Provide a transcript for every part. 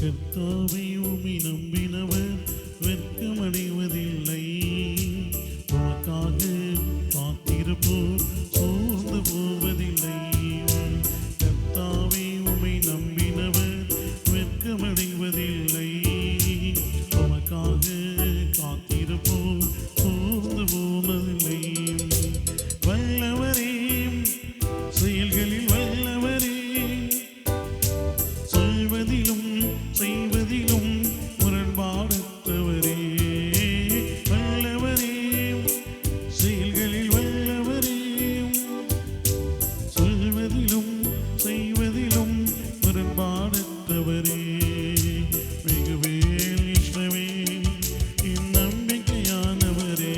கர்த்தாவை உம்மை நம்பினவர் வெட்கமடைவதில்லை. உமக்காக காத்திருப்போர் சோர்ந்து போவதில்லை. கர்த்தாவை உம்மை நம்பினவர் வெட்கமடைவதில்லை. உமக்காக காத்திருப்போர் சோர்ந்து போவதில்லை. வல்லவரே, செயல்களில் வல்லவரே, சொல்வதிலும் செய்வதிலும் முரண்பாடற்றவரே. வல்லவரே, செயல்களில் வல்லவரே, சொல்வதிலும் செய்வதிலும் முரண்பாடற்றவரே. மிகுவேல் இஷ்டமே என் நம்பிக்கையானவரே.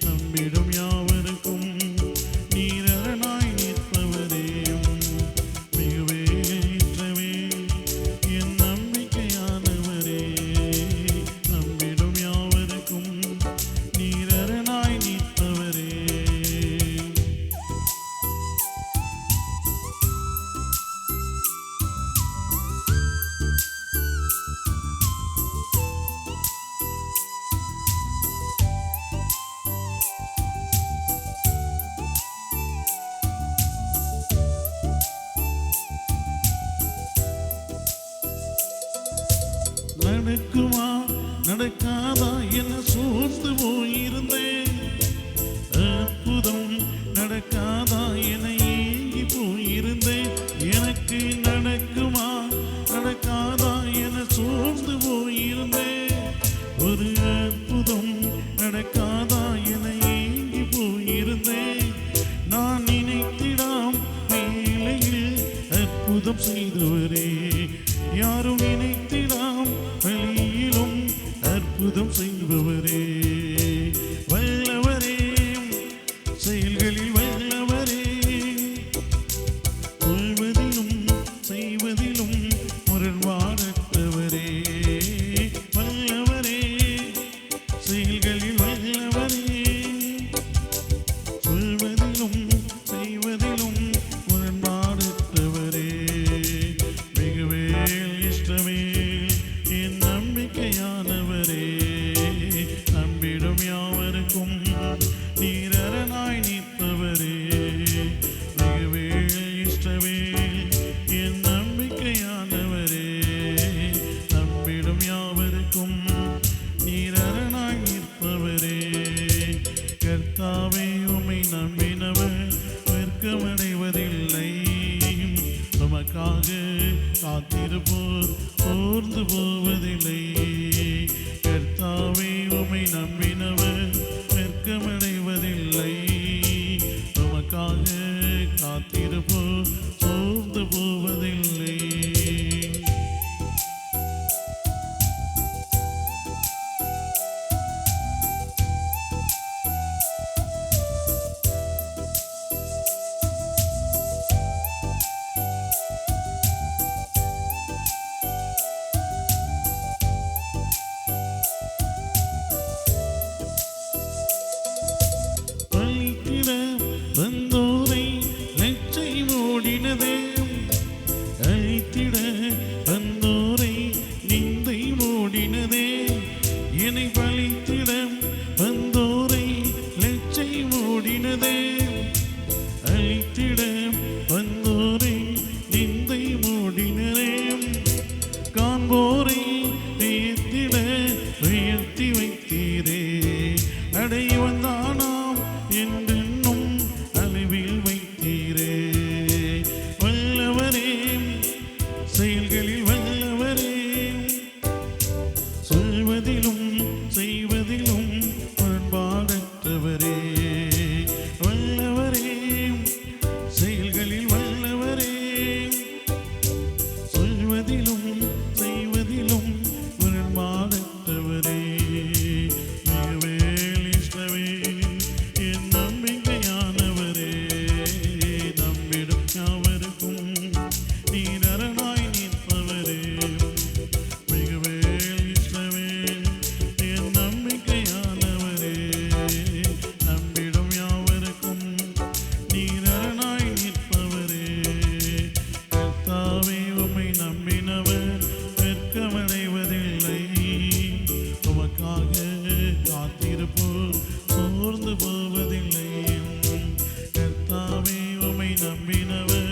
நம்பிடும் யாவருக்கும் நீர் அரணாய் நிற்பவரே. மிகுவேல் இஷ்டமே என் நம்பிக்கையானவரே. நம்பிடும் யாவருக்கும் நீர் அரணாய் நிற்பவரே. நடக்குமா நடக்காதா என சோர்ந்து போயிருந்தேன். அற்புதம் நடக்காதா என ஏங்கி போயிருந்தேன். எனக்கு நடக்குமா நடக்காதா என சோர்ந்து போயிருந்தேன். ஒரு அற்புதம் நடக்காதா என ஏங்கி போயிருந்தேன். நான் நினைத்திடாம் வேளையில் அற்புதம் செய்தவரே. யாரும் நினைத்திடாம் வழியிலும் அற்புதம் செய்பவரே. வல்லவரே, செயல்களில் வல்லவரே, சொல்வதிலும் செய்வதிலும் முரண்பாடற்றவரே. வல்லவரே, செயல்களில் வல்லவரே, சொல்வதிலும் செய்வதிலும் முரண்பாடற்றவரே. மிகுவேல் இஷ்டமே என் நம்பிக்கையானவரே. நம்பிடும் யாவருக்கும் நீர் அரணாய் நிற்பவரே. மிகுவேல் இஷ்டமே என் நம்பிக்கையானவரே. நம்பிடும் யாவருக்கும் நீர் அரணாய் நிற்பவரே. கர்த்தாவே உம்மை நம்பினவர் வெட்கமடைவதில்லை. உமக்காக காத்திருப்போர் சோர்ந்து போவதில்லை. கர்த்தாவே உம்மை நம்பினவர் வெட்கமடைவதில்லை. உமக்காக காத்திருப்போர் சோர்ந்து போவதில்லை. பழித்திட வந்தோரை நெச்சை மூடினதே. அழித்திட வந்தோரை நிந்தை மூடினதே. என்னை பழித்திட வந்தோரை நெச்சை மூடினதே. அழித்திட வந்தோரை நிந்தை மூடினரே. காண்போரை உயர்த்திட உயர்த்தி வைத்தீரே. அடை வந்தானாம் என்றென்னும் அளவில் வைத்தீரே. வல்லவரே, செயல்களில் வல்லவரே, சொல்வதிலும் செய்வதிலும் முரண்பாடற்றவரே. வல்லவரே, செயல்களில் வல்லவரே, சொல்வதிலும் செய்வதிலும் முரண்பாடற்றவரே. மிகுவேல் இஷ்டமே என் நம்பிக்கையானவரே. நம்பிடும் யாவருக்கும் நீர் அரணாய் நிற்பவரே. மிகுவேல் இஷ்டமே என் நம்பிக்கையானவரே. நம்பிடும் யாவருக்கும் நீர் அரணாய் நிற்பவரே. கர்த்தாவே உம்மை நம்பினவர் நம்பினவர்